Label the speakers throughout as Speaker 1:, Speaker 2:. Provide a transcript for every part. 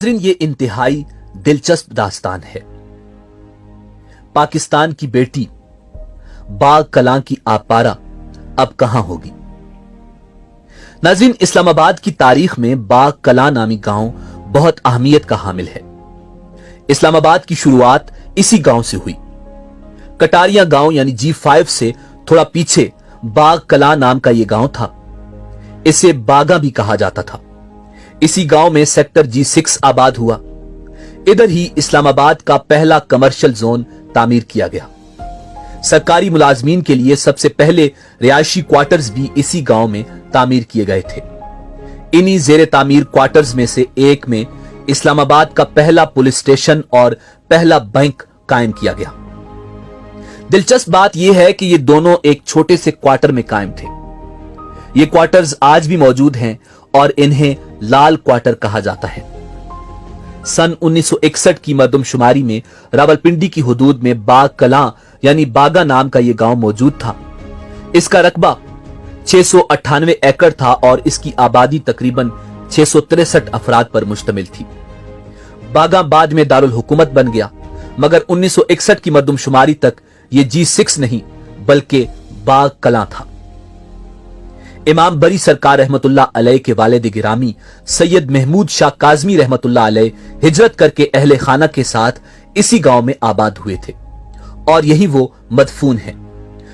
Speaker 1: ये इंतहाई दिलचस्प दास्तान है। पाकिस्तान की बेटी बाग कलां की आपारा अब कहां होगी। नाज़रीन, इस्लामाबाद की तारीख में बाग कलां नामी गांव बहुत अहमियत का हामिल है। इस्लामाबाद की शुरुआत इसी गांव से हुई। कटारिया गांव यानी G5 से थोड़ा पीछे बाग कलां नाम का यह गांव था। इसे बागा भी कहा जाता था। इसी गांव में सेक्टर G6 आबाद हुआ। इधर ही इस्लामाबाद का पहला कमर्शियल जोन तामीर किया गया। सरकारी मुलाजमीन के लिए सबसे पहले रिहायशी क्वार्टर्स भी इसी गांव में तामीर किए गए थे। इन्हीं जेर तामीर क्वार्टर्स में से एक में इस्लामाबाद का पहला पुलिस स्टेशन और पहला बैंक कायम किया गया। दिलचस्प बात यह है कि ये दोनों एक छोटे से क्वार्टर में कायम थे। ये क्वार्टर्स आज भी मौजूद हैं और इन्हें लाल क्वार्टर कहा जाता है। सन 1961 की मरदमशुमारी में रावलपिंडी की हुदूद में बाग कलां यानी बागा नाम का यह गांव मौजूद था। इसका रकबा 698 एकड़ था और इसकी आबादी तकरीबन 663 अफराद पर मुश्तमिल थी। बागा बाद में दारुल हुकूमत बन गया, मगर 1961 की मरदमशुमारी तक यह G6 नहीं बल्कि बाग कलां था। इमाम बरी सरकार रहमतुल्लाह अलैह के वालिद गिरामी सैयद महमूद शाह काज़मी रहमतुल्लाह अलैह हिजरत करके अहले खाना के साथ इसी गांव में आबाद हुए थे और यही वो मदफून है।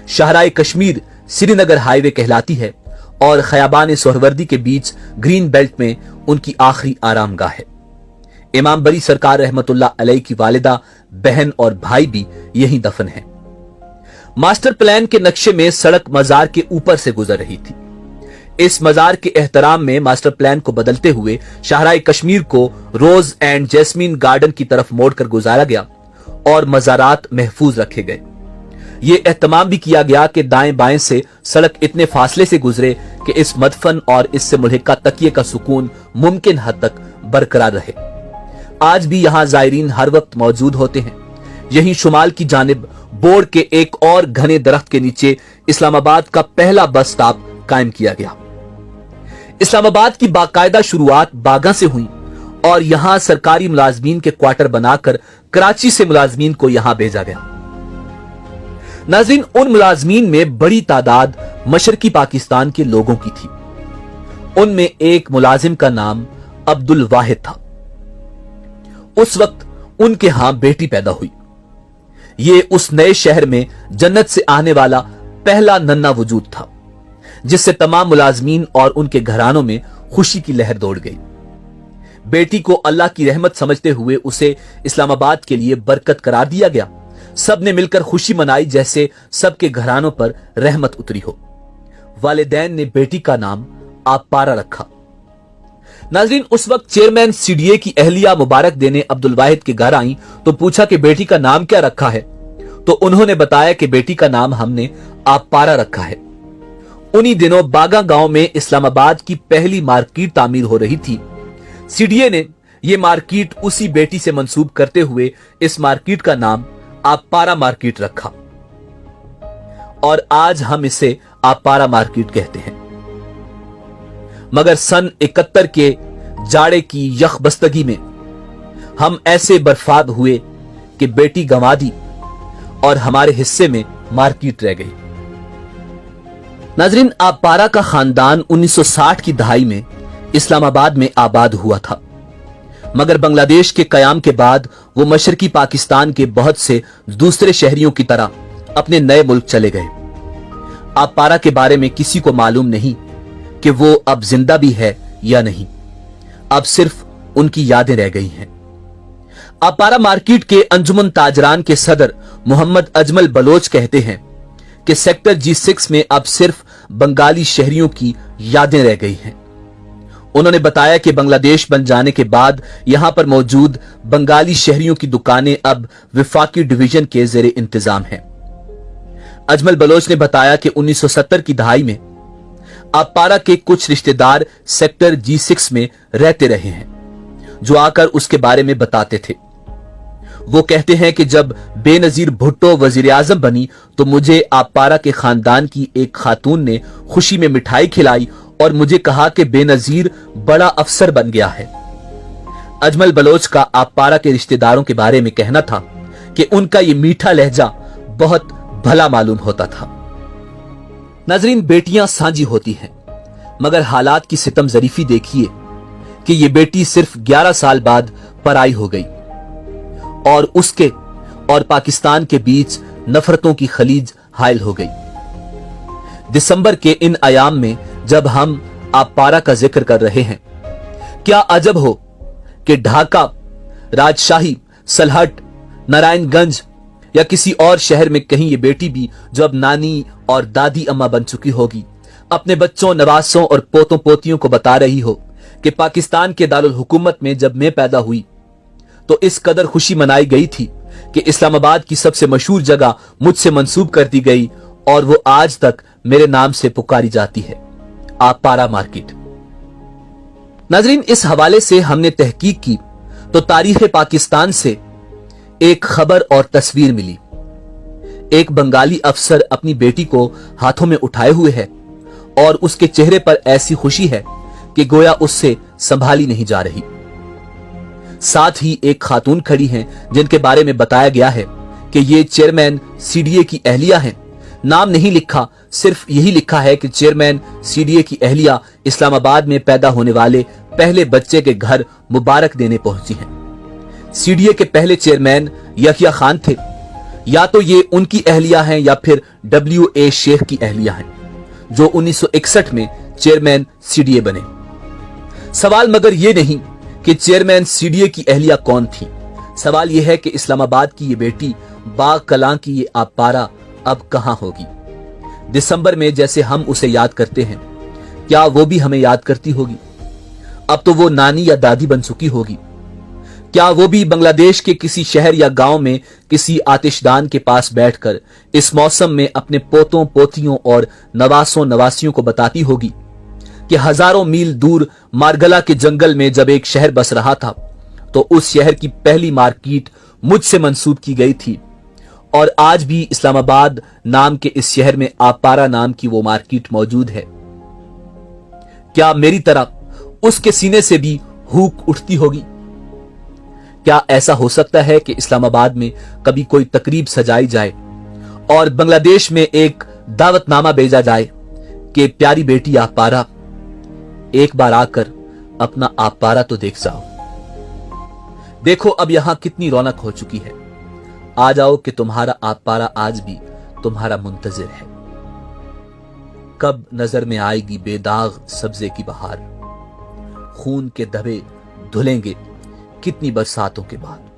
Speaker 1: शाहराए कश्मीर श्रीनगर हाईवे कहलाती है और खयाबान सोहरवर्दी के बीच ग्रीन बेल्ट में उनकी आखिरी आरामगाह है। इमाम बरी सरकार रहमतुल्लाह अलैह की वालिदा, बहन और भाई भी यहीं दफन है। मास्टर प्लान के नक्शे में सड़क मजार के ऊपर से गुजर रही थी। इस मजार के एहतराम में मास्टर प्लान को बदलते हुए शाहराए कश्मीर को रोज एंड जैस्मीन गार्डन की तरफ मोड़कर गुजारा गया और मजारात महफूज रखे गए। यह एहतमाम भी किया गया कि दाएं बाएं से सड़क इतने फासले से गुजरे कि इस मदफन और इससे मुल्हिका तकिए का सुकून मुमकिन हद तक बरकरार रहे। आज भी यहां जायरीन हर वक्त मौजूद होते हैं। यहीं शुमाल की जानिब बोर्ड के एक और घने दरख्त के नीचे इस्लामाबाद का पहला बस स्टॉप कायम किया गया। इस्लामाबाद की बाकायदा शुरुआत बागा से हुई और यहां सरकारी मुलाजमीन के क्वार्टर बनाकर कराची से मुलाजमीन को यहां भेजा गया। नाज़रीन, उन मुलाजमीन में बड़ी तादाद मशरकी पाकिस्तान के लोगों की थी। उनमें एक मुलाजिम का नाम अब्दुल वाहिद था। उस वक्त उनके यहां बेटी पैदा हुई। ये उस नए शहर में जन्नत से आने वाला पहला नन्ना वजूद था, जिससे तमाम मुलाजमीन और उनके घरानों में खुशी की लहर दौड़ गई। बेटी को अल्लाह की रहमत समझते हुए उसे इस्लामाबाद के लिए बरकत करार दिया गया। सब ने मिलकर खुशी मनाई जैसे सबके घरानों पर रहमत उतरी हो। वालिदैन ने बेटी का नाम आपारा रखा। नाज़रीन, उस वक्त चेयरमैन CDA की अहलिया मुबारक देने अब्दुल वाहिद के घर आई तो पूछा कि बेटी का नाम क्या रखा है, तो उन्होंने बताया कि बेटी का नाम हमने आपारा रखा है। उन्हीं दिनों बागा गांव में इस्लामाबाद की पहली मार्केट तामीर हो रही थी। CDA ने यह मार्केट उसी बेटी से मंसूब करते हुए इस मार्केट का नाम आपारा मार्केट रखा और आज हम इसे आपारा मार्केट कहते हैं। मगर सन 71 के जाड़े की यखबस्तगी में हम ऐसे बर्बाद हुए कि बेटी गंवा दी और हमारे हिस्से में मार्केट रह गई। नाज़रीन, आपारा का खानदान 1960 की दहाई में इस्लामाबाद में आबाद हुआ था, मगर बांग्लादेश के कयाम के बाद वो मशरकी पाकिस्तान के बहुत से दूसरे शहरियों की तरह अपने नए मुल्क चले गए। आपारा के बारे में किसी को मालूम नहीं कि वो अब जिंदा भी है या नहीं। अब सिर्फ उनकी यादें रह गई हैं। आपारा मार्केट के अंजुमन ताजरान के सदर मोहम्मद अजमल बलोच कहते हैं कि सेक्टर G6 में अब सिर्फ बंगाली शहरियों की यादें रह गई हैं। उन्होंने बताया कि बांग्लादेश बन जाने के बाद यहां पर मौजूद बंगाली शहरियों की दुकानें अब विफाकी डिवीजन के जेर इंतजाम हैं। अजमल बलोच ने बताया कि 1970 की दहाई में आपारा के कुछ रिश्तेदार सेक्टर G6 में रहते रहे हैं, जो आकर उसके बारे में बताते थे। वो कहते हैं कि जब बेनजीर भुट्टो वजीर आजम बनी तो मुझे आपारा के खानदान की एक खातून ने खुशी में मिठाई खिलाई और मुझे कहा कि बेनजीर बड़ा अफसर बन गया है। अजमल बलोच का आपारा के रिश्तेदारों के बारे में कहना था कि उनका ये मीठा लहजा बहुत भला मालूम होता था। नाजरीन, बेटियां साझी होती हैं, मगर हालात की सितम जरीफी देखिए कि ये बेटी सिर्फ 11 साल बाद पराई हो गई और उसके और पाकिस्तान के बीच नफरतों की खलीज हायल हो गई। दिसंबर के इन अयाम में जब हम आपारा का जिक्र कर रहे हैं, क्या अजब हो कि ढाका, राजशाही, सलहट, नारायणगंज या किसी और शहर में कहीं ये बेटी भी, जो अब नानी और दादी अम्मा बन चुकी होगी, अपने बच्चों, नवासों और पोतों पोतियों को बता रही हो कि पाकिस्तान के दारुल हुकूमत में जब मैं पैदा हुई तो इस कदर खुशी मनाई गई थी कि इस्लामाबाद की सबसे मशहूर जगह मुझसे मंसूब कर दी गई और वो आज तक मेरे नाम से पुकारी जाती है, आपारा मार्केट। नाजरीन, इस हवाले से हमने तहकीक की तो तारीख पाकिस्तान से एक खबर और तस्वीर मिली। एक बंगाली अफसर अपनी बेटी को हाथों में उठाए हुए है और उसके चेहरे पर ऐसी खुशी है कि गोया उससे संभाली नहीं जा रही। साथ ही एक खातून खड़ी हैं जिनके बारे में बताया गया है कि ये चेयरमैन सीडीए की अहलिया हैं। नाम नहीं लिखा, सिर्फ यही लिखा है कि चेयरमैन सीडीए की अहलिया इस्लामाबाद में पैदा होने वाले पहले बच्चे के घर मुबारक देने पहुंची हैं। सीडीए के पहले चेयरमैन यहिया खान थे। या तो ये उनकी अहलिया हैं या फिर WA शेख की अहलिया हैं, जो 1961 में चेयरमैन सीडीए बने। सवाल मगर ये नहीं कि चेयरमैन सीडीए की अहलिया कौन थी, सवाल यह है कि इस्लामाबाद की ये बेटी, बाग कलां की ये आपारा अब कहां होगी। दिसंबर में जैसे हम उसे याद करते हैं, क्या वो भी हमें याद करती होगी? अब तो वो नानी या दादी बन चुकी होगी। क्या वो भी बांग्लादेश के किसी शहर या गांव में किसी आतिशदान के पास बैठकर इस मौसम में अपने पोतों पोतियों और नवासों नवासियों को बताती होगी कि हजारों मील दूर मारगला के जंगल में जब एक शहर बस रहा था तो उस शहर की पहली मार्केट मुझसे मंसूब की गई थी और आज भी इस्लामाबाद नाम के इस शहर में आपारा नाम की वो मार्केट मौजूद है। क्या मेरी तरह उसके सीने से भी हूक उठती होगी? क्या ऐसा हो सकता है कि इस्लामाबाद में कभी कोई तकरीब सजाई जाए और बांग्लादेश में एक दावतनामा भेजा जाए कि प्यारी बेटी आपारा, एक बार आकर अपना आपारा तो देख जाओ। देखो अब यहां कितनी रौनक हो चुकी है, आ जाओ कि तुम्हारा आपारा आज भी तुम्हारा मुंतजिर है। कब नजर में आएगी बेदाग सब्जे की बहार, खून के धब्बे धुलेंगे कितनी बरसातों के बाद।